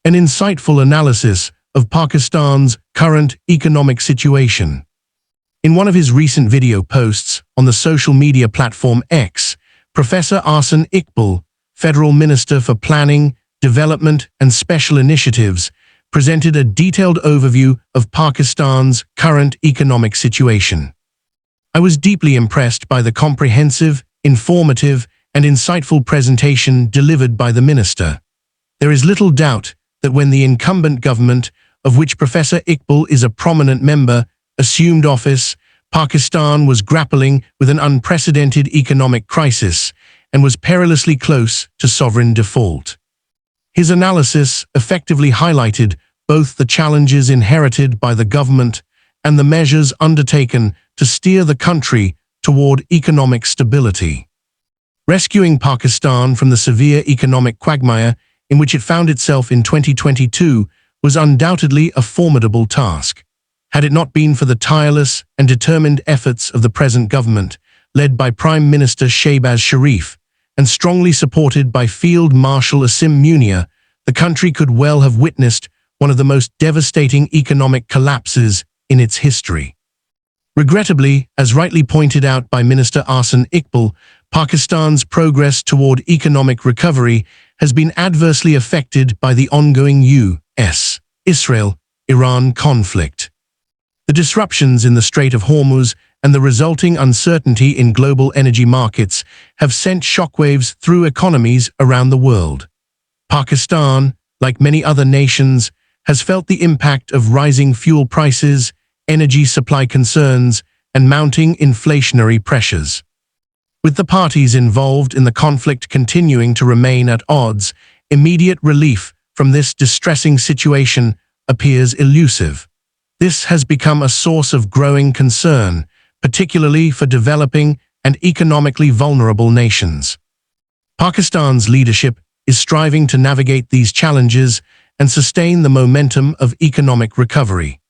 an insightful analysis of Pakistan's current economic situation. In one of his recent video posts on the social media platform X, Professor Ahsan Iqbal, Federal Minister for Planning, Development and Special Initiatives, presented a detailed overview of Pakistan's current economic situation. I was deeply impressed by the comprehensive, informative, and insightful presentation delivered by the minister. There is little doubt that when the incumbent government, of which Professor Iqbal is a prominent member, assumed office, Pakistan was grappling with an unprecedented economic crisis and was perilously close to sovereign default. His analysis effectively highlighted both the challenges inherited by the government and the measures undertaken to steer the country toward economic stability. Rescuing Pakistan from the severe economic quagmire in which it found itself in 2022 was undoubtedly a formidable task. Had it not been for the tireless and determined efforts of the present government, led by Prime Minister Shehbaz Sharif, and strongly supported by Field Marshal Asim Munir, the country could well have witnessed one of the most devastating economic collapses in its history. Regrettably, as rightly pointed out by Minister Ahsan Iqbal, Pakistan's progress toward economic recovery has been adversely affected by the ongoing US-Israel-Iran conflict. The disruptions in the Strait of Hormuz and the resulting uncertainty in global energy markets have sent shockwaves through economies around the world. Pakistan, like many other nations, has felt the impact of rising fuel prices, energy supply concerns, and mounting inflationary pressures. With the parties involved in the conflict continuing to remain at odds, immediate relief from this distressing situation appears elusive. This has become a source of growing concern, particularly for developing and economically vulnerable nations. Pakistan's leadership is striving to navigate these challenges and sustain the momentum of economic recovery.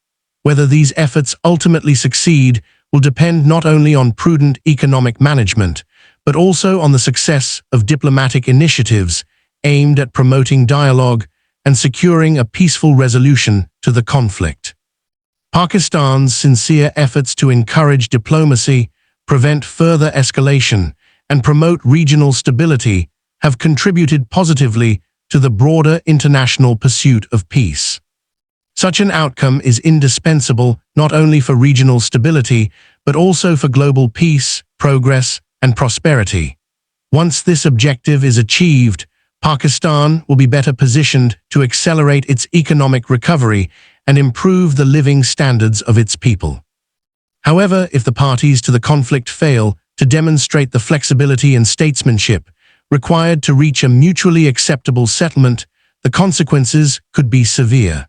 Whether these efforts ultimately succeed will depend not only on prudent economic management, but also on the success of diplomatic initiatives aimed at promoting dialogue and securing a peaceful resolution to the conflict. Pakistan's sincere efforts to encourage diplomacy, prevent further escalation, and promote regional stability have contributed positively to the broader international pursuit of peace. Such an outcome is indispensable not only for regional stability, but also for global peace, progress, and prosperity. Once this objective is achieved, Pakistan will be better positioned to accelerate its economic recovery and improve the living standards of its people. However, if the parties to the conflict fail to demonstrate the flexibility and statesmanship required to reach a mutually acceptable settlement, the consequences could be severe.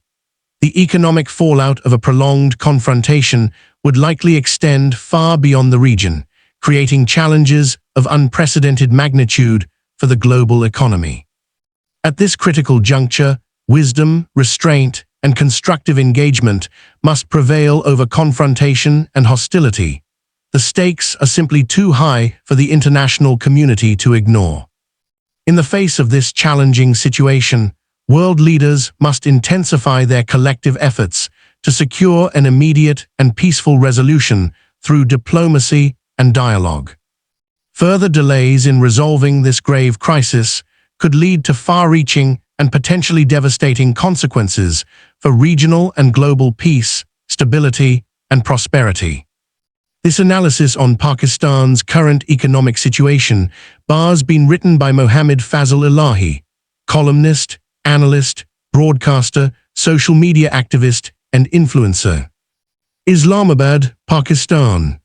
The economic fallout of a prolonged confrontation would likely extend far beyond the region, creating challenges of unprecedented magnitude for the global economy. At this critical juncture, wisdom, restraint, and constructive engagement must prevail over confrontation and hostility. The stakes are simply too high for the international community to ignore. In the face of this challenging situation, world leaders must intensify their collective efforts to secure an immediate and peaceful resolution through diplomacy and dialogue. Further delays in resolving this grave crisis could lead to far-reaching and potentially devastating consequences for regional and global peace, stability, and prosperity. This analysis on Pakistan's current economic situation has been written by Mohammad Fazl Ilahi, columnist, analyst, broadcaster, social media activist, and influencer. Islamabad, Pakistan.